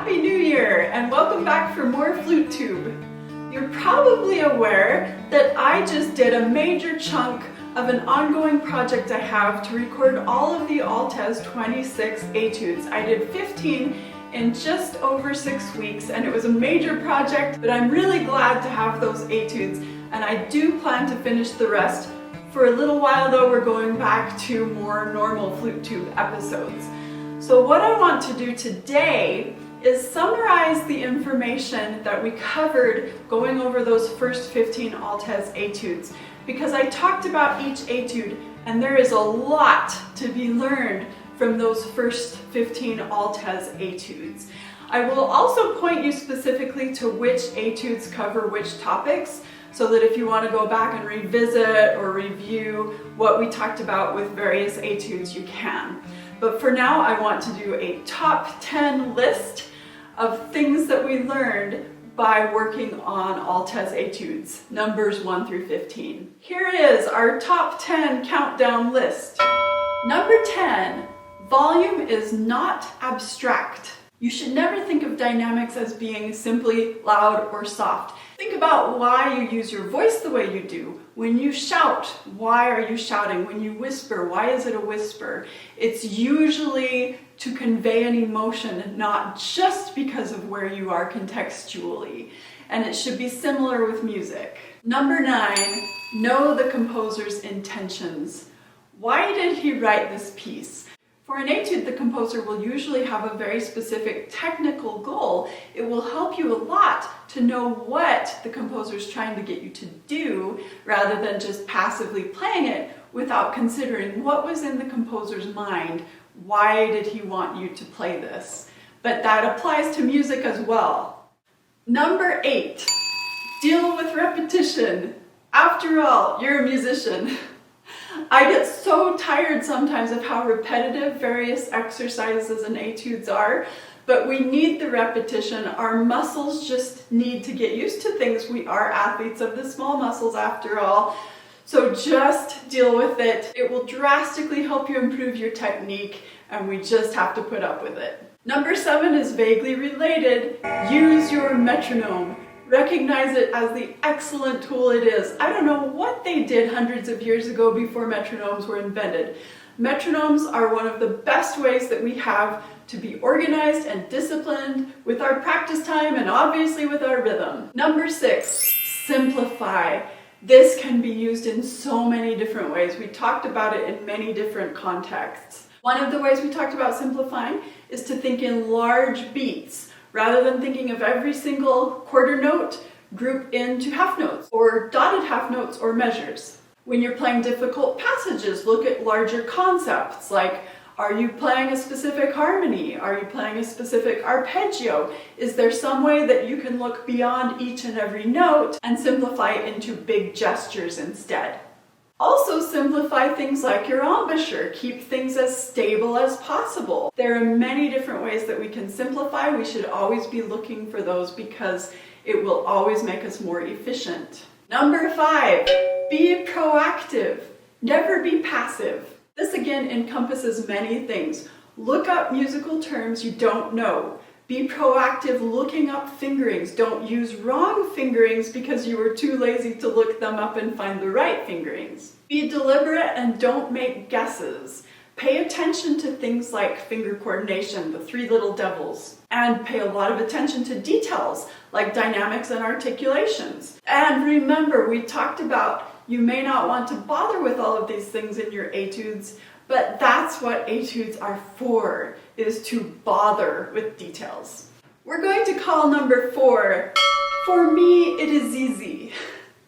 Happy New Year and welcome back for more Flute Tube. You're probably aware that I just did a major chunk of an ongoing project I have to record all of the Altès 26 etudes. I did 15 in just over 6 weeks and it was a major project, but I'm really glad to have those etudes and I do plan to finish the rest. For a little while though, we're going back to more normal Flute Tube episodes. So what I want to do today is summarize the information that we covered going over those first 15 Altès etudes, because I talked about each etude and there is a lot to be learned from those first 15 Altès etudes. I will also point you specifically to which etudes cover which topics, so that if you want to go back and revisit or review what we talked about with various etudes, you can. But for now, I want to do a top 10 list of things that we learned by working on Altès etudes, numbers 1 through 15. Here it is, our top 10 countdown list. Number 10, volume is not abstract. You should never think of dynamics as being simply loud or soft. Think about why you use your voice the way you do. When you shout, why are you shouting? When you whisper, why is it a whisper? It's usually to convey an emotion, not just because of where you are contextually. And it should be similar with music. Number 9, know the composer's intentions. Why did he write this piece? For an etude, the composer will usually have a very specific technical goal. It will help you a lot to know what the composer is trying to get you to do, rather than just passively playing it without considering what was in the composer's mind. Why did he want you to play this? But that applies to music as well. Number 8, deal with repetition. After all, you're a musician. I get so tired sometimes of how repetitive various exercises and etudes are, but we need the repetition. Our muscles just need to get used to things. We are athletes of the small muscles after all. So just deal with it. It will drastically help you improve your technique, and we just have to put up with it. Number 7 is vaguely related. Use your metronome. Recognize it as the excellent tool it is. I don't know what they did hundreds of years ago before metronomes were invented. Metronomes are one of the best ways that we have to be organized and disciplined with our practice time and obviously with our rhythm. Number 6, simplify. This can be used in so many different ways. We talked about it in many different contexts. One of the ways we talked about simplifying is to think in large beats. Rather than thinking of every single quarter note, group into half notes or dotted half notes or measures. When you're playing difficult passages, look at larger concepts like, are you playing a specific harmony? Are you playing a specific arpeggio? Is there some way that you can look beyond each and every note and simplify it into big gestures instead? Also simplify things like your embouchure. Keep things as stable as possible. There are many different ways that we can simplify. We should always be looking for those because it will always make us more efficient. Number 5, be proactive. Never be passive. This again encompasses many things. Look up musical terms you don't know. Be proactive looking up fingerings. Don't use wrong fingerings because you were too lazy to look them up and find the right fingerings. Be deliberate and don't make guesses. Pay attention to things like finger coordination, the 3 little devils, and pay a lot of attention to details like dynamics and articulations. And remember, we talked about you may not want to bother with all of these things in your etudes, but that's what etudes are for, is to bother with details. We're going to call number 4, for me it is easy.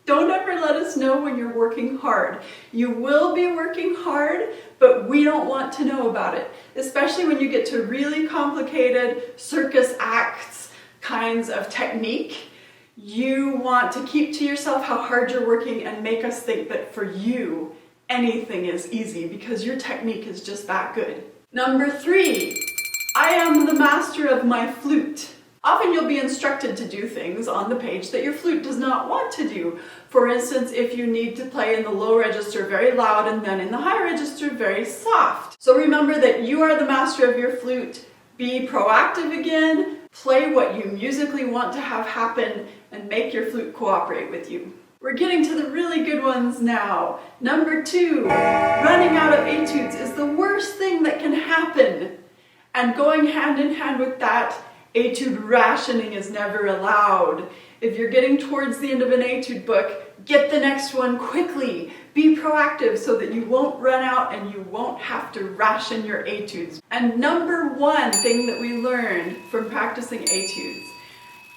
Don't ever let us know when you're working hard. You will be working hard, but we don't want to know about it, especially when you get to really complicated circus acts kinds of technique. You want to keep to yourself how hard you're working and make us think that for you, anything is easy because your technique is just that good. Number 3, I am the master of my flute. Often you'll be instructed to do things on the page that your flute does not want to do. For instance, if you need to play in the low register very loud and then in the high register very soft. So remember that you are the master of your flute. Be proactive again. Play what you musically want to have happen and make your flute cooperate with you. We're getting to the really good ones now. Number 2, running out of etudes is the worst thing that can happen. And going hand in hand with that, etude rationing is never allowed. If you're getting towards the end of an etude book, get the next one quickly. Be proactive so that you won't run out and you won't have to ration your etudes. And number 1 thing that we learned from practicing etudes.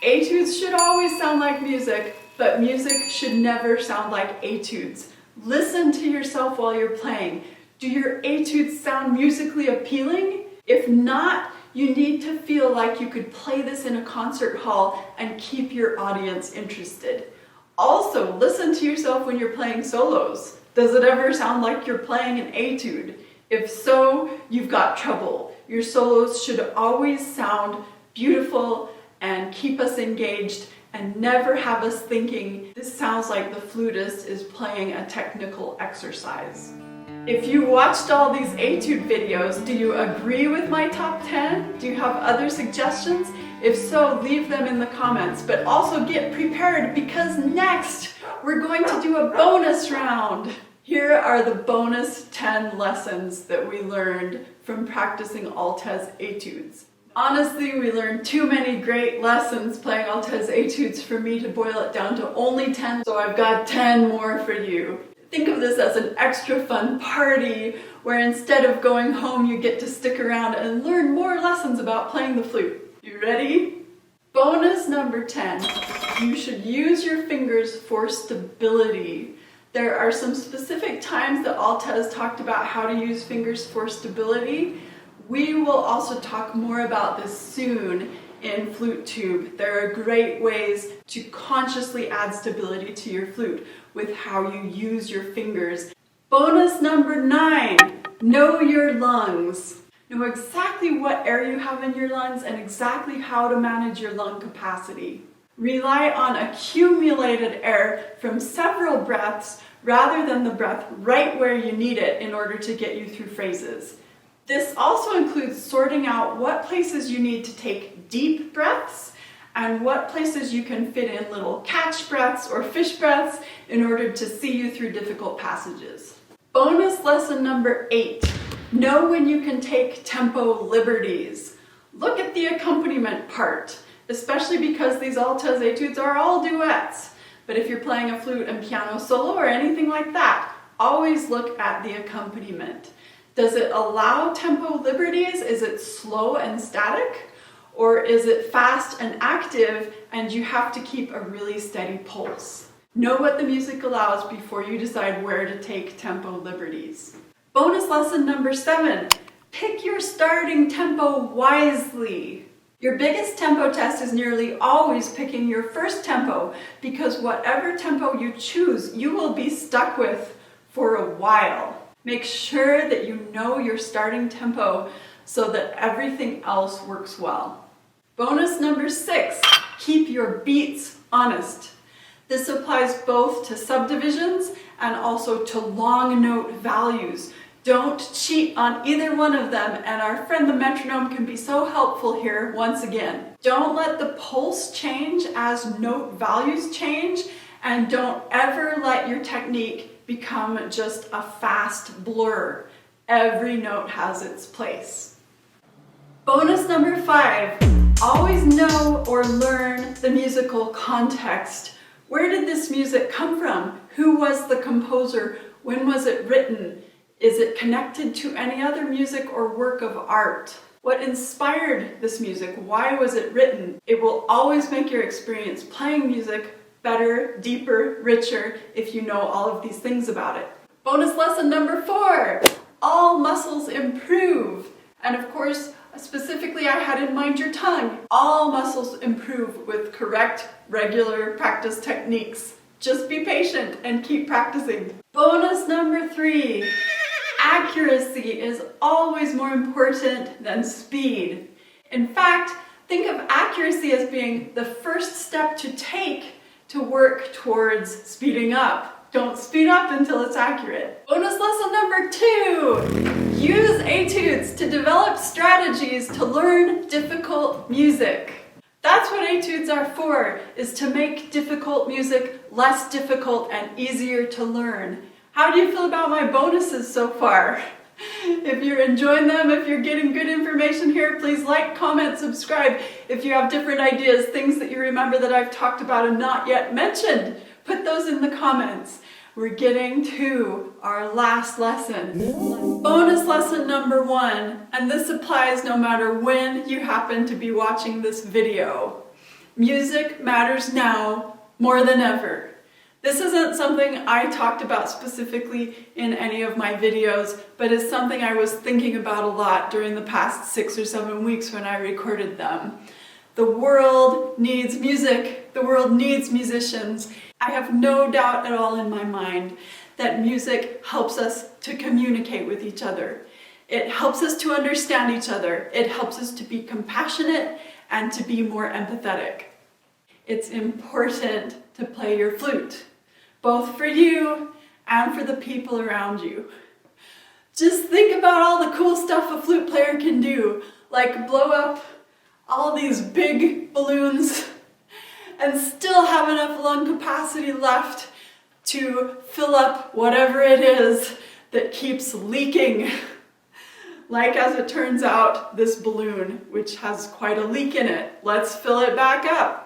Etudes should always sound like music, but music should never sound like etudes. Listen to yourself while you're playing. Do your etudes sound musically appealing? If not, you need to feel like you could play this in a concert hall and keep your audience interested. Also, listen to yourself when you're playing solos. Does it ever sound like you're playing an etude? If so, you've got trouble. Your solos should always sound beautiful and keep us engaged and never have us thinking this sounds like the flutist is playing a technical exercise. If you watched all these etude videos, do you agree with my top 10? Do you have other suggestions? If so, leave them in the comments, but also get prepared because next we're going to do a bonus round. Here are the bonus 10 lessons that we learned from practicing Altès etudes. Honestly, we learned too many great lessons playing Altès etudes for me to boil it down to only 10, so I've got 10 more for you. Think of this as an extra fun party where instead of going home, you get to stick around and learn more lessons about playing the flute. You ready? Bonus number 10. You should use your fingers for stability. There are some specific times that Altès talked about how to use fingers for stability. We will also talk more about this soon in Flute Tube. There are great ways to consciously add stability to your flute with how you use your fingers. Bonus number 9, know your lungs. Know exactly what air you have in your lungs and exactly how to manage your lung capacity. Rely on accumulated air from several breaths rather than the breath right where you need it in order to get you through phrases. This also includes sorting out what places you need to take deep breaths and what places you can fit in little catch breaths or fish breaths in order to see you through difficult passages. Bonus lesson number 8, know when you can take tempo liberties. Look at the accompaniment part, especially because these Altès etudes are all duets. But if you're playing a flute and piano solo or anything like that, always look at the accompaniment. Does it allow tempo liberties? Is it slow and static? Or is it fast and active and you have to keep a really steady pulse? Know what the music allows before you decide where to take tempo liberties. Bonus lesson number 7, pick your starting tempo wisely. Your biggest tempo test is nearly always picking your first tempo because whatever tempo you choose, you will be stuck with for a while. Make sure that you know your starting tempo so that everything else works well. Bonus number 6, keep your beats honest. This applies both to subdivisions and also to long note values. Don't cheat on either one of them, and our friend the metronome can be so helpful here once again. Don't let the pulse change as note values change, and don't ever let your technique become just a fast blur. Every note has its place. Bonus number 5, always know or learn the musical context. Where did this music come from? Who was the composer? When was it written? Is it connected to any other music or work of art? What inspired this music? Why was it written? It will always make your experience playing music better, deeper, richer if you know all of these things about it. Bonus lesson number 4, all muscles improve. And of course, specifically I had in mind your tongue. All muscles improve with correct, regular practice techniques. Just be patient and keep practicing. Bonus number 3, accuracy is always more important than speed. In fact, think of accuracy as being the first step to take to work towards speeding up. Don't speed up until it's accurate. Bonus lesson number 2, use etudes to develop strategies to learn difficult music. That's what etudes are for, is to make difficult music less difficult and easier to learn. How do you feel about my bonuses so far? If you're enjoying them, if you're getting good information here, please like, comment, subscribe. If you have different ideas, things that you remember that I've talked about and not yet mentioned, put those in the comments. We're getting to our last lesson. Bonus lesson number 1, and this applies no matter when you happen to be watching this video. Music matters now more than ever. This isn't something I talked about specifically in any of my videos, but it's something I was thinking about a lot during the past 6 or 7 weeks when I recorded them. The world needs music. The world needs musicians. I have no doubt at all in my mind that music helps us to communicate with each other. It helps us to understand each other. It helps us to be compassionate and to be more empathetic. It's important to play your flute, both for you and for the people around you. Just think about all the cool stuff a flute player can do, like blow up all these big balloons and still have enough lung capacity left to fill up whatever it is that keeps leaking. Like, as it turns out, this balloon, which has quite a leak in it. Let's fill it back up.